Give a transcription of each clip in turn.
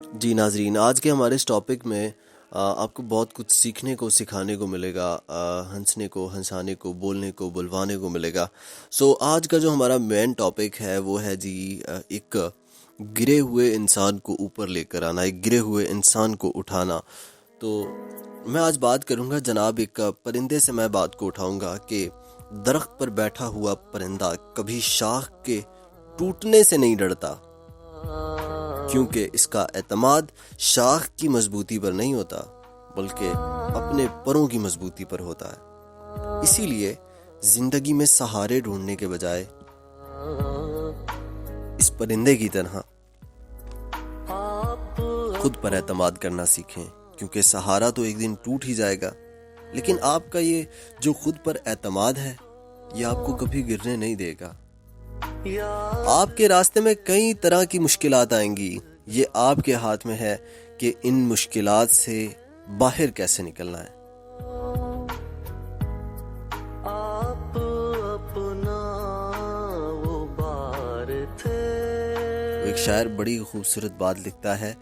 جی ناظرین، آج کے ہمارے اس ٹاپک میں آپ کو بہت کچھ سیکھنے کو سکھانے کو ملے گا، ہنسنے کو ہنسانے کو بولنے کو بلوانے کو ملے گا۔ آج کا جو ہمارا مین ٹاپک ہے وہ ہے جی ایک گرے ہوئے انسان کو اوپر لے کر آنا، ایک گرے ہوئے انسان کو اٹھانا۔ تو میں آج بات کروں گا جناب ایک پرندے سے، میں بات کو اٹھاؤں گا کہ درخت پر بیٹھا ہوا پرندہ کبھی شاخ کے ٹوٹنے سے نہیں ڈرتا، کیونکہ اس کا اعتماد شاخ کی مضبوطی پر نہیں ہوتا بلکہ اپنے پروں کی مضبوطی پر ہوتا ہے۔ اسی لیے زندگی میں سہارے ڈھونڈنے کے بجائے اس پرندے کی طرح خود پر اعتماد کرنا سیکھیں، کیونکہ سہارا تو ایک دن ٹوٹ ہی جائے گا، لیکن آپ کا یہ جو خود پر اعتماد ہے یہ آپ کو کبھی گرنے نہیں دے گا۔ آپ کے راستے میں کئی طرح کی مشکلات آئیں گی، یہ آپ کے ہاتھ میں ہے کہ ان مشکلات سے باہر کیسے نکلنا ہے۔ ایک شاعر بڑی خوبصورت بات لکھتا ہے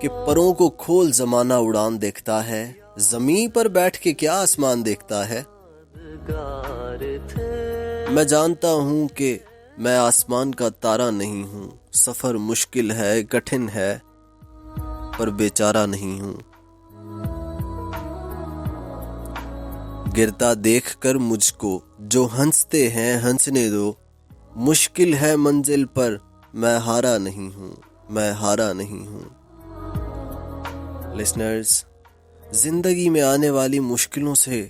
کہ پروں کو کھول زمانہ اڑان دیکھتا ہے، زمین پر بیٹھ کے کیا آسمان دیکھتا ہے۔ میں جانتا ہوں کہ میں آسمان کا تارا نہیں ہوں، سفر مشکل ہے کٹھن ہے پر بیچارہ نہیں ہوں۔ گرتا دیکھ کر مجھ کو جو ہنستے ہیں ہنسنے دو، مشکل ہے منزل پر میں ہارا نہیں ہوں، میں ہارا نہیں ہوں۔ لسنرز، زندگی میں آنے والی مشکلوں سے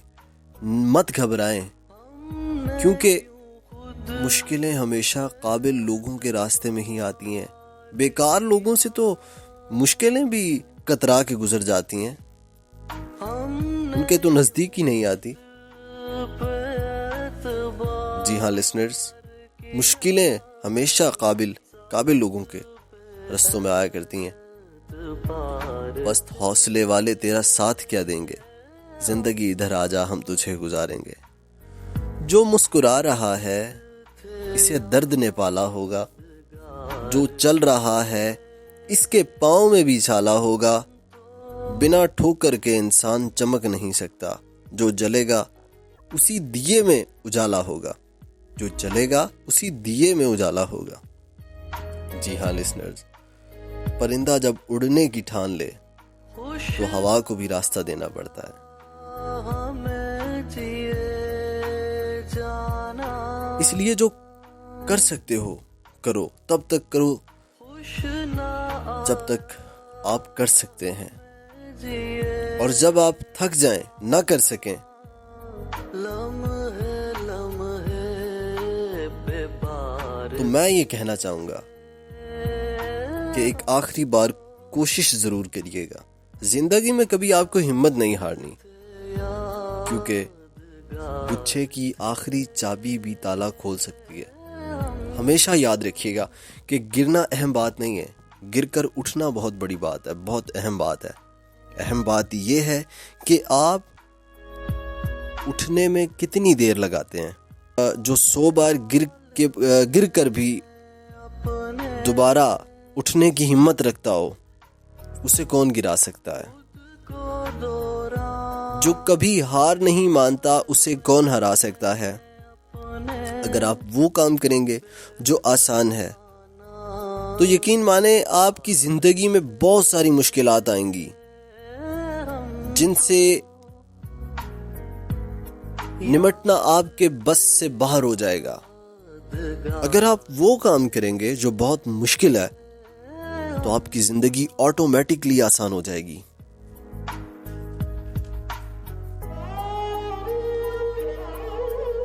مت گھبرائیں، کیونکہ مشکلیں ہمیشہ قابل لوگوں کے راستے میں ہی آتی ہیں۔ بیکار لوگوں سے تو مشکلیں بھی کترا کے گزر جاتی ہیں، ان کے تو نزدیک ہی نہیں آتی۔ جی ہاں لسنرز، مشکلیں ہمیشہ قابل لوگوں کے رستوں میں آیا کرتی ہیں۔ بس حوصلے والے تیرا ساتھ کیا دیں گے، زندگی ادھر آجا ہم تجھے گزاریں گے۔ جو مسکرا رہا ہے اسے درد نے پالا ہوگا، جو چل رہا ہے اس کے پاؤں میں بھی چھالا ہوگا۔ بنا ٹھوکر کے انسان چمک نہیں سکتا، جو جلے گا اسی دیے میں اجالا ہوگا، جو چلے گا اسی دیے میں اجالا ہوگا۔ جی ہاں لسنرز، پرندہ جب اڑنے کی ٹھان لے تو ہوا کو بھی راستہ دینا پڑتا ہے۔ اس لیے جو کر سکتے ہو کرو، تب تک کرو جب تک آپ کر سکتے ہیں، اور جب آپ تھک جائیں نہ کر سکیں تو میں یہ کہنا چاہوں گا کہ ایک آخری بار کوشش ضرور کریے گا۔ زندگی میں کبھی آپ کو ہمت نہیں ہارنی، کیونکہ گچھے کی آخری چابی بھی تالا کھول سکتی ہے۔ ہمیشہ یاد رکھیے گا کہ گرنا اہم بات نہیں ہے، گر کر اٹھنا بہت بڑی بات ہے، بہت اہم بات ہے۔ اہم بات یہ ہے کہ آپ اٹھنے میں کتنی دیر لگاتے ہیں۔ جو 100 بار گر کر بھی دوبارہ اٹھنے کی ہمت رکھتا ہو اسے کون گرا سکتا ہے۔ جو کبھی ہار نہیں مانتا اسے کون ہرا سکتا ہے۔ اگر آپ وہ کام کریں گے جو آسان ہے تو یقین مانیں آپ کی زندگی میں بہت ساری مشکلات آئیں گی جن سے نمٹنا آپ کے بس سے باہر ہو جائے گا۔ اگر آپ وہ کام کریں گے جو بہت مشکل ہے تو آپ کی زندگی آٹومیٹکلی آسان ہو جائے گی۔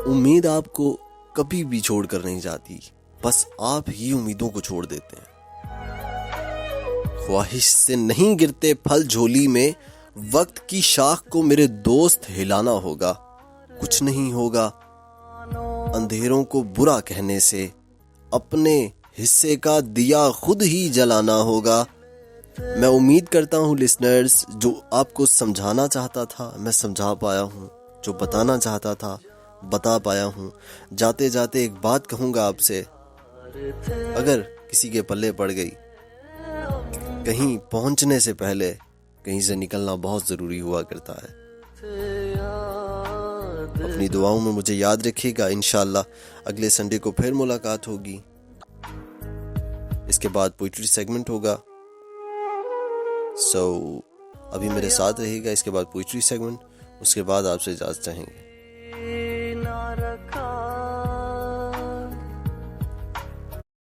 امید آپ کو کبھی بھی چھوڑ کر نہیں جاتی، بس آپ ہی امیدوں کو چھوڑ دیتے ہیں۔ خواہش سے نہیں گرتے پھل جھولی میں، وقت کی شاخ کو میرے دوست ہلانا ہوگا۔ کچھ نہیں ہوگا اندھیروں کو برا کہنے سے، اپنے حصے کا دیا خود ہی جلانا ہوگا۔ میں امید کرتا ہوں لسنرز، جو آپ کو سمجھانا چاہتا تھا میں سمجھا پایا ہوں، جو بتانا چاہتا تھا بتا پایا ہوں۔ جاتے جاتے ایک بات کہوں گا آپ سے، اگر کسی کے پلے پڑ گئی کہیں پہنچنے سے پہلے کہیں سے نکلنا بہت ضروری ہوا کرتا ہے. اپنی دعاؤں میں مجھے یاد رکھیے گا. انشاءاللہ اگلے سنڈے کو پھر ملاقات ہوگی. اس کے بعد پوئٹری سیگمنٹ ہوگا. ابھی میرے ساتھ رہے گا. اس کے بعد پوئٹری سیگمنٹ, اس کے بعد آپ سے اجازت چاہیں گے.